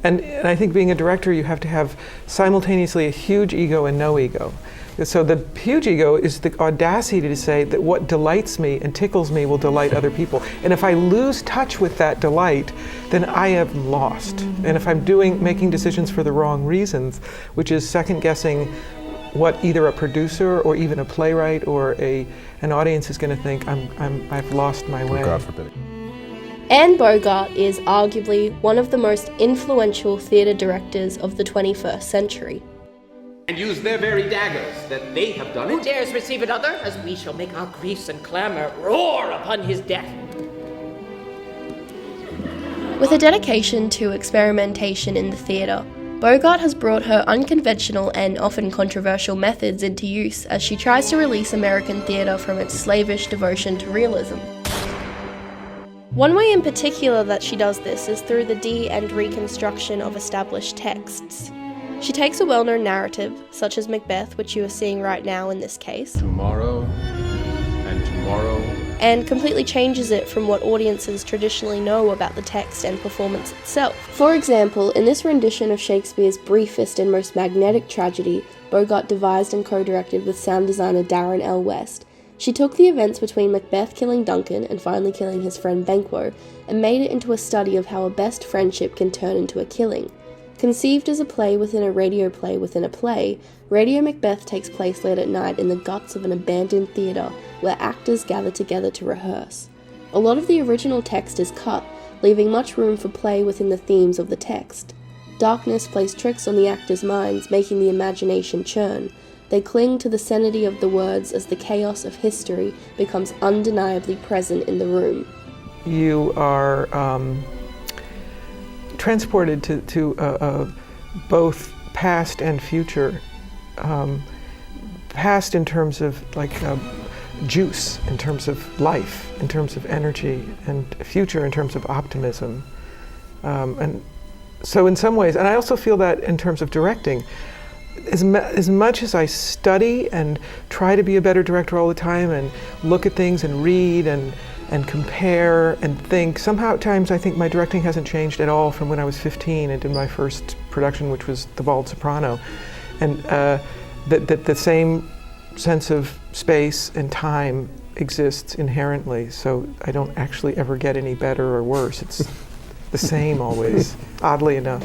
And I think being a director, you have to have simultaneously a huge ego and no ego. So the huge ego is the audacity to say that what delights me and tickles me will delight other people. And if I lose touch with that delight, then I have lost. And if I'm making decisions for the wrong reasons, which is second guessing what either a producer or even a playwright or an audience is going to think, I've lost my way. God forbid. Anne Bogart is arguably one of the most influential theatre directors of the 21st century. And use their very daggers that they have done it. Who dares receive another, as we shall make our griefs and clamour roar upon his death. With a dedication to experimentation in the theatre, Bogart has brought her unconventional and often controversial methods into use as she tries to release American theatre from its slavish devotion to realism. One way in particular that she does this is through the de- and reconstruction of established texts. She takes a well-known narrative, such as Macbeth, which you are seeing right now in this case, Tomorrow and tomorrow. And completely changes it from what audiences traditionally know about the text and performance itself. For example, in this rendition of Shakespeare's briefest and most magnetic tragedy, Bogart devised and co-directed with sound designer Darren L. West, she took the events between Macbeth killing Duncan and finally killing his friend Banquo and made it into a study of how a best friendship can turn into a killing. Conceived as a play within a radio play within a play, Radio Macbeth takes place late at night in the guts of an abandoned theatre where actors gather together to rehearse. A lot of the original text is cut, leaving much room for play within the themes of the text. Darkness plays tricks on the actors' minds, making the imagination churn. They cling to the sanity of the words as the chaos of history becomes undeniably present in the room. You are transported to both past and future. Past in terms of juice, in terms of life, in terms of energy, and future in terms of optimism. And so in some ways, and I also feel that in terms of directing, as much as I study and try to be a better director all the time and look at things and read and compare and think, sometimes I think my directing hasn't changed at all from when I was 15 and did my first production, which was The Bald Soprano. And that the same sense of space and time exists inherently, so I don't actually ever get any better or worse. It's the same always, oddly enough.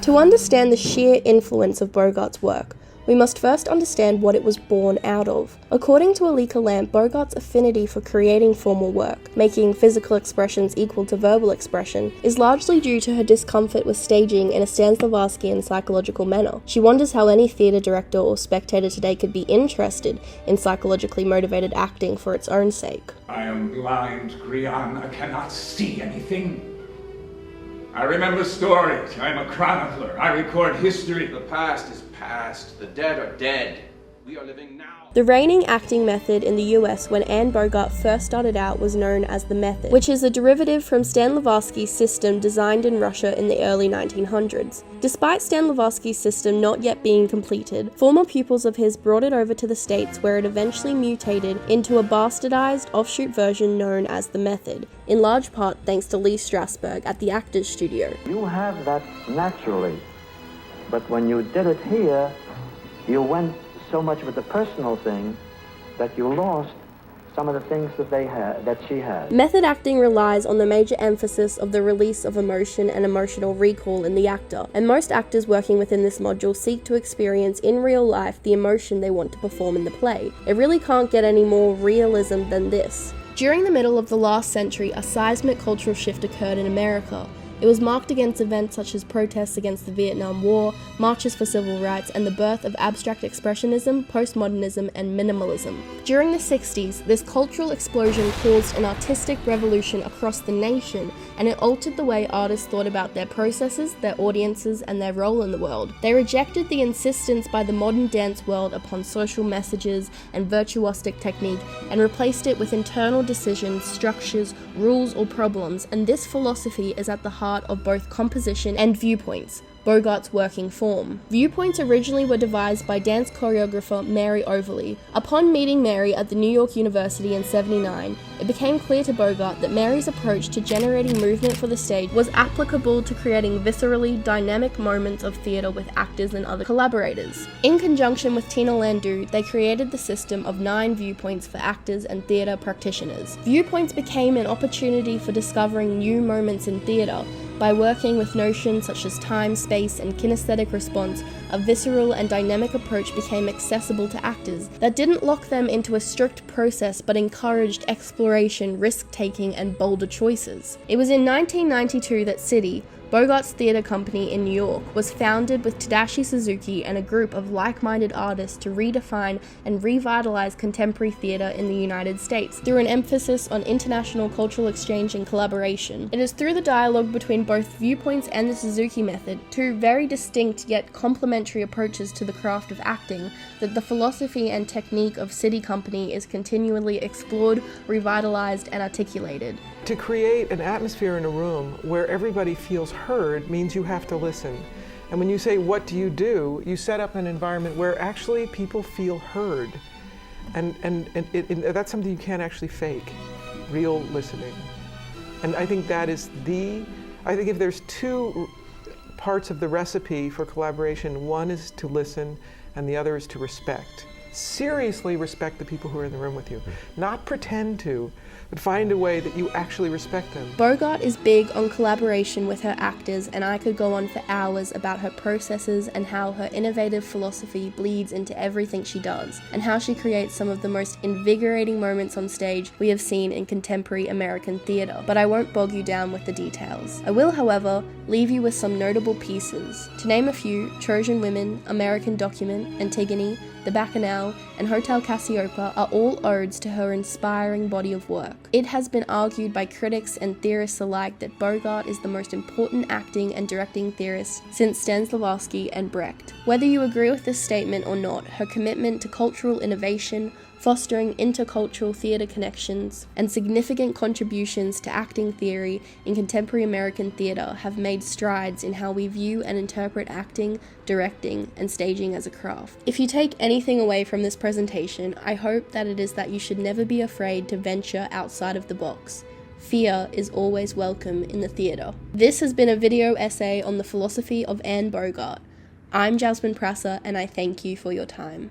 To understand the sheer influence of Bogart's work, we must first understand what it was born out of. According to Alika Lamp, Bogart's affinity for creating formal work, making physical expressions equal to verbal expression, is largely due to her discomfort with staging in a Stanislavskian psychological manner. She wonders how any theatre director or spectator today could be interested in psychologically motivated acting for its own sake. I am blind, Grian. I cannot see anything. I remember stories. I am a chronicler. I record history. The past is past. The dead are dead. We are living now. The reigning acting method in the US when Anne Bogart first started out was known as the method, which is a derivative from Stanislavski's system designed in Russia in the early 1900s. Despite Stanislavski's system not yet being completed, former pupils of his brought it over to the States where it eventually mutated into a bastardized offshoot version known as the method, in large part thanks to Lee Strasberg at the Actors Studio. You have that naturally, but when you did it here, you went so much with the personal thing that you lost some of the things that she had. Method acting relies on the major emphasis of the release of emotion and emotional recall in the actor, and most actors working within this module seek to experience in real life the emotion they want to perform in the play. It really can't get any more realism than this. During the middle of the last century, a seismic cultural shift occurred in America. It was marked against events such as protests against the Vietnam War, marches for civil rights, and the birth of abstract expressionism, postmodernism, and minimalism. During the 60s, this cultural explosion caused an artistic revolution across the nation, and it altered the way artists thought about their processes, their audiences, and their role in the world. They rejected the insistence by the modern dance world upon social messages and virtuosic technique, and replaced it with internal decisions, structures, rules, or problems, and this philosophy is at the heart of both composition and viewpoints. Bogart's working form. Viewpoints originally were devised by dance choreographer Mary Overley. Upon meeting Mary at the New York University in '79, it became clear to Bogart that Mary's approach to generating movement for the stage was applicable to creating viscerally dynamic moments of theatre with actors and other collaborators. In conjunction with Tina Landau, they created the system of 9 viewpoints for actors and theatre practitioners. Viewpoints became an opportunity for discovering new moments in theatre. By working with notions such as time, space, and kinesthetic response, a visceral and dynamic approach became accessible to actors that didn't lock them into a strict process but encouraged exploration, risk-taking, and bolder choices. It was in 1992 that City, Bogart's theatre company in New York, was founded with Tadashi Suzuki and a group of like-minded artists to redefine and revitalize contemporary theatre in the United States through an emphasis on international cultural exchange and collaboration. It is through the dialogue between both Viewpoints and the Suzuki method, 2 very distinct yet complementary approaches to the craft of acting, that the philosophy and technique of City Company is continually explored, revitalized, and articulated. To create an atmosphere in a room where everybody feels heard means you have to listen. And when you say, what do? You set up an environment where actually people feel heard. And that's something you can't actually fake, real listening. And I think that is I think if there's 2 parts of the recipe for collaboration, one is to listen and the other is to respect. Seriously respect the people who are in the room with you. Not pretend to, but find a way that you actually respect them. Bogart is big on collaboration with her actors, and I could go on for hours about her processes and how her innovative philosophy bleeds into everything she does, and how she creates some of the most invigorating moments on stage we have seen in contemporary American theatre, but I won't bog you down with the details. I will, however, leave you with some notable pieces. To name a few, Trojan Women, American Document, Antigone, The Bacchanal, and Hotel Cassiopeia are all odes to her inspiring body of work. It has been argued by critics and theorists alike that Bogart is the most important acting and directing theorist since Stanislavski and Brecht. Whether you agree with this statement or not, her commitment to cultural innovation, fostering intercultural theatre connections, and significant contributions to acting theory in contemporary American theatre have made strides in how we view and interpret acting, directing, and staging as a craft. If you take anything away from this presentation, I hope that it is that you should never be afraid to venture outside of the box. Fear is always welcome in the theatre. This has been a video essay on the philosophy of Anne Bogart. I'm Jasmine Prasser, and I thank you for your time.